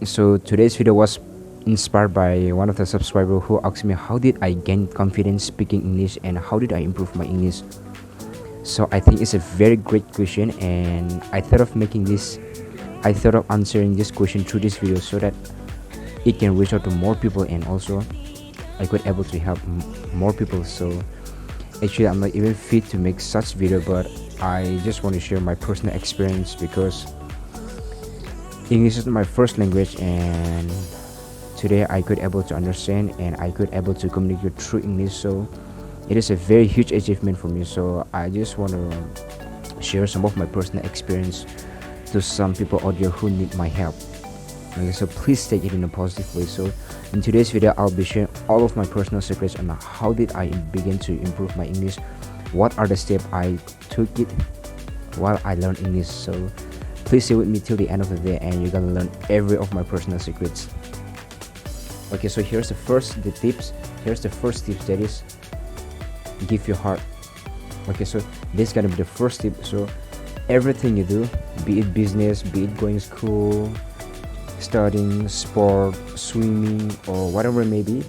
So today's video was inspired by one of the subscribers who asked me how did I gain confidence speaking English and how did I improve my English. So I think it's a very great question, and I thought of answering this question through this video so that it can reach out to more people, and also I could able to help more people. So actually I'm not even fit to make such video, but I just want to share my personal experience because English is my first language, and today I could able to understand and I could able to communicate through English. So it is a very huge achievement for me. So I just want to share some of my personal experience to some people out there who need my help. Okay, so please take it in a positive way. So in today's video I'll be sharing all of my personal secrets on how did I begin to improve my English, what are the steps I took it while I learned English. So please stay with me till the end of the day and you're gonna learn every of my personal secrets. Okay, so here's the first tips, that is give your heart. Okay, so this is gonna be the first tip. So everything you do, be it business, be it going school, studying, sport, swimming, or whatever it may be,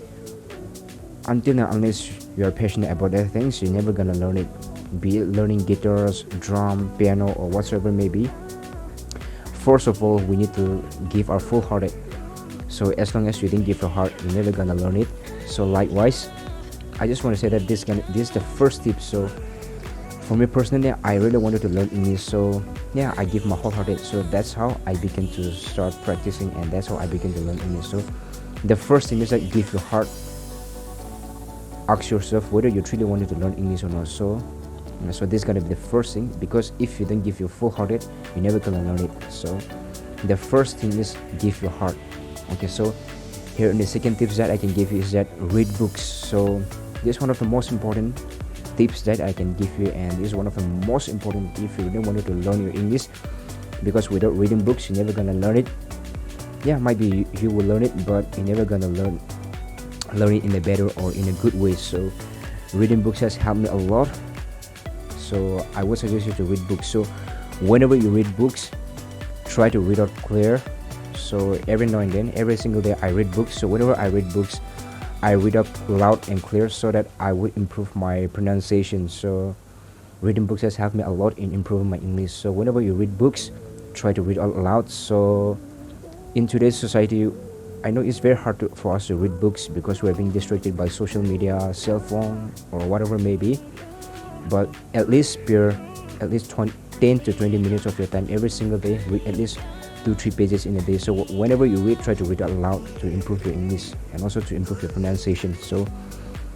until now, unless you are passionate about that things, you're never gonna learn it. Be it learning guitars, drum, piano, or whatsoever it may be. First of all, we need to give our full hearted. So as long as you didn't give your heart, you're never gonna learn it. So likewise, I just want to say that this is the first tip. So for me personally, I really wanted to learn English, so yeah, I give my whole hearted. So that's how I began to start practicing, and that's how I began to learn English. So the first thing is that give your heart. Ask yourself whether you truly wanted to learn English or not. So this is gonna be the first thing, because if you don't give your full hearted, you're never gonna learn it. So the first thing is give your heart. Okay, so here in the second tips that I can give you is that read books. So this is one of the most important tips that I can give you, and this is one of the most important if you really wanted to learn your English, because without reading books, you're never gonna learn it. Yeah, might be you will learn it, but you're never gonna learn it in a better or in a good way. So reading books has helped me a lot. So I would suggest you to read books. So whenever you read books, try to read out clear. So every now and then, every single day, I read books. So whenever I read books, I read up loud and clear so that I would improve my pronunciation. So reading books has helped me a lot in improving my English. So whenever you read books, try to read out loud. So in today's society, I know it's very hard for us to read books because we're being distracted by social media, cell phone, or whatever it may be. But at least spare at least 10 to 20 minutes of your time every single day. Read at least 2-3 pages in a day. So whenever you read, try to read out loud to improve your English and also to improve your pronunciation. So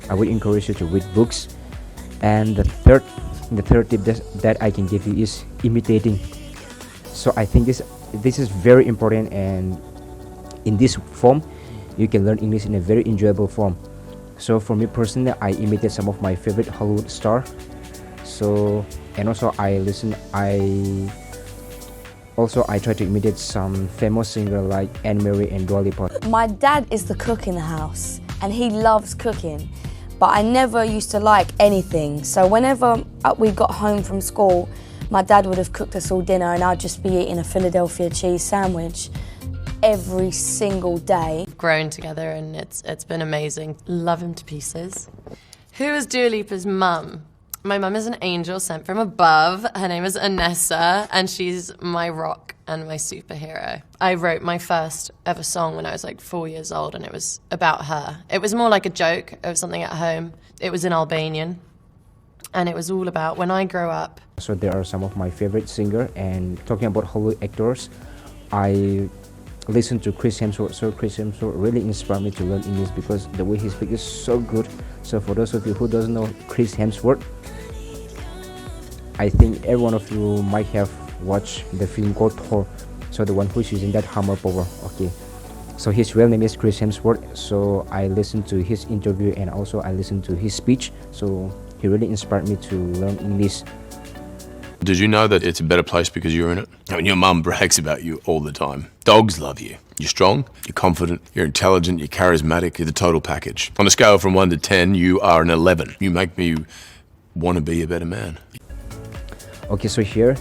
I would encourage you to read books. And the third tip that I can give you is imitating. So I think this is very important, and in this form you can learn English in a very enjoyable form. So for me personally, I imitate some of my favorite Hollywood star. So and also I try to imitate some famous singer like Anne Marie and Dua Lipa. My dad is the cook in the house and he loves cooking, but I never used to like anything. So whenever we got home from school, my dad would have cooked us all dinner and I'd just be eating a Philadelphia cheese sandwich every single day. Grown together and it's been amazing. Love him to pieces. Who is Dua Lipa's mum? My mum is an angel sent from above. Her name is Anessa, and she's my rock and my superhero. I wrote my first ever song when I was like 4 years old, and it was about her. It was more like a joke of something at home. It was in Albanian, and it was all about when I grow up. So there are some of my favorite singer, and talking about Hollywood actors, I listen to Chris Hemsworth. So Chris Hemsworth really inspired me to learn English because the way he speaks is so good. So for those of you who doesn't know Chris Hemsworth, I think every one of you might have watched the film called Thor. So the one who's using that hammer power. Okay, so his real name is Chris Hemsworth. So I listened to his interview and also I listened to his speech. So he really inspired me to learn English. Did you know that it's a better place because you're in it? I mean, your mum brags about you all the time. Dogs love you. You're strong, you're confident, you're intelligent, you're charismatic, you're the total package. On a scale from 1 to 10, you are an 11. You make me want to be a better man. Okay, so here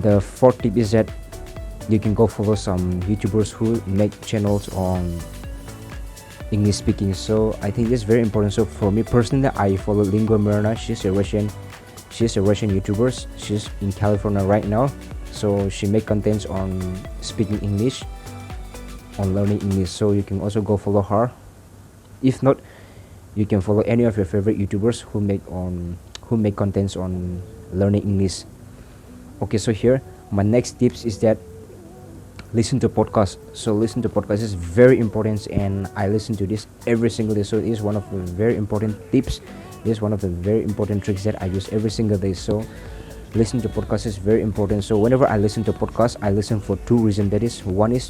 the fourth tip is that You can go follow some YouTubers who make channels on English speaking. So I think it's very important. So for me personally, I follow Lingua Mirna. She's a Russian YouTuber. She's in California right now. So she make contents on speaking English, on learning English. So you can also go follow her. If not, you can follow any of your favorite YouTubers who make contents on learning English. Okay, so here my next tips is that listen to podcasts. So listen to podcasts is very important, and I listen to this every single day. So it is one of the very important tips. It is one of the very important tricks that I use every single day. So listen to podcasts is very important. So whenever I listen to podcasts, I listen for two reasons. That is, one is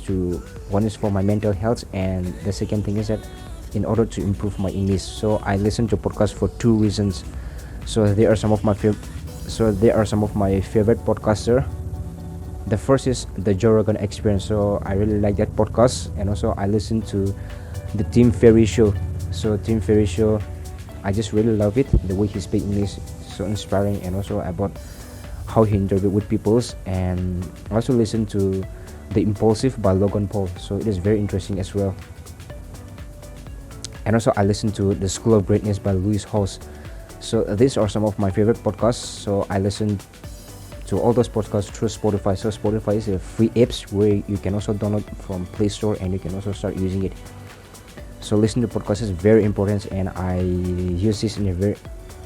for my mental health, and the second thing is that in order to improve my English. So I listen to podcasts for two reasons. So there are some of my favorite podcaster. The first is the Joe Rogan Experience. So I really like that podcast, and also I listen to the Tim Ferriss show. So Tim Ferriss show, I just really love it. The way he speaks English, so inspiring, and also about how he interviews with people. And I also listen to The Impulsive by Logan Paul. So it is very interesting as well. And also I listen to The School of Greatness by Louis Hawes. So these are some of my favorite podcasts. So I listen to all those podcasts through Spotify. So Spotify is a free apps where you can also download from Play Store, and you can also start using it. So listening to podcasts is very important, and I use this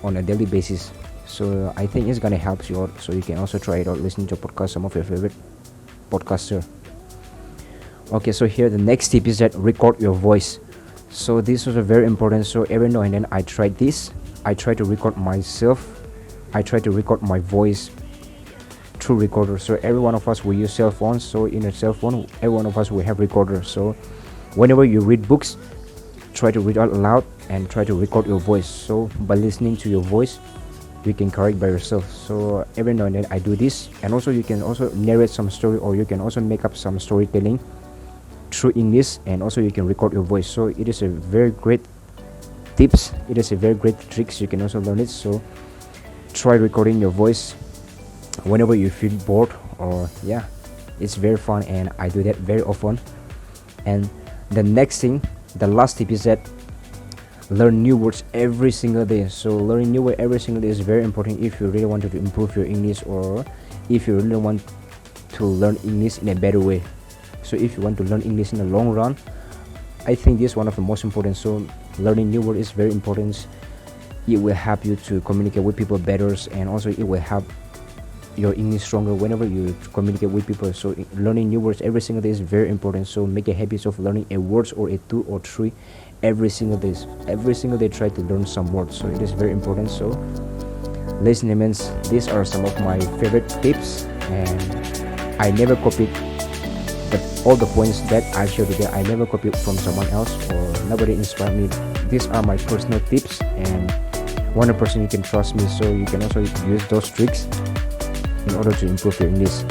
on a daily basis. So I think it's gonna help you out. So you can also try it out, listening to podcasts, some of your favorite podcaster. Okay, so here the next tip is that record your voice. So this was a very important. So every now and then I tried this. I try to record myself. I try to record my voice through recorder. So every one of us will use cell phones. So in a cell phone, every one of us will have recorder. So whenever you read books, try to read out loud and try to record your voice. So by listening to your voice, you can correct by yourself. So every now and then I do this. And also you can also narrate some story, or you can also make up some storytelling through English, and also you can record your voice. So it is a very great tips. It is a very great tricks. You can also learn it. So try recording your voice whenever you feel bored, or yeah, it's very fun, and I do that very often. And the next thing, the last tip is that learn new words every single day. So learning new words every single day is very important if you really want to improve your English, or if you really want to learn English in a better way. So if you want to learn English in the long run, I think this is one of the most important. So learning new words is very important. It will help you to communicate with people better, and also it will help your English stronger whenever you communicate with people. So learning new words every single day is very important. So make a habit of learning a word or a two or three every single day. Every single day try to learn some words. So it is very important. So ladies and gentlemen, these are some of my favorite tips, and I never copied all the points that I showed today. I never copied from someone else, or nobody inspired me. These are my personal tips, and 100% you can trust me. So you can also use those tricks in order to improve your English.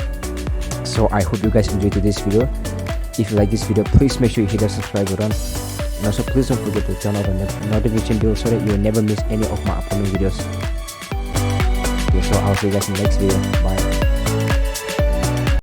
So I hope you guys enjoyed today's video. If you like this video, please make sure you hit the subscribe button, and also please don't forget to turn on the notification bell so that you will never miss any of my upcoming videos. Okay, so I'll see you guys in the next video. Bye.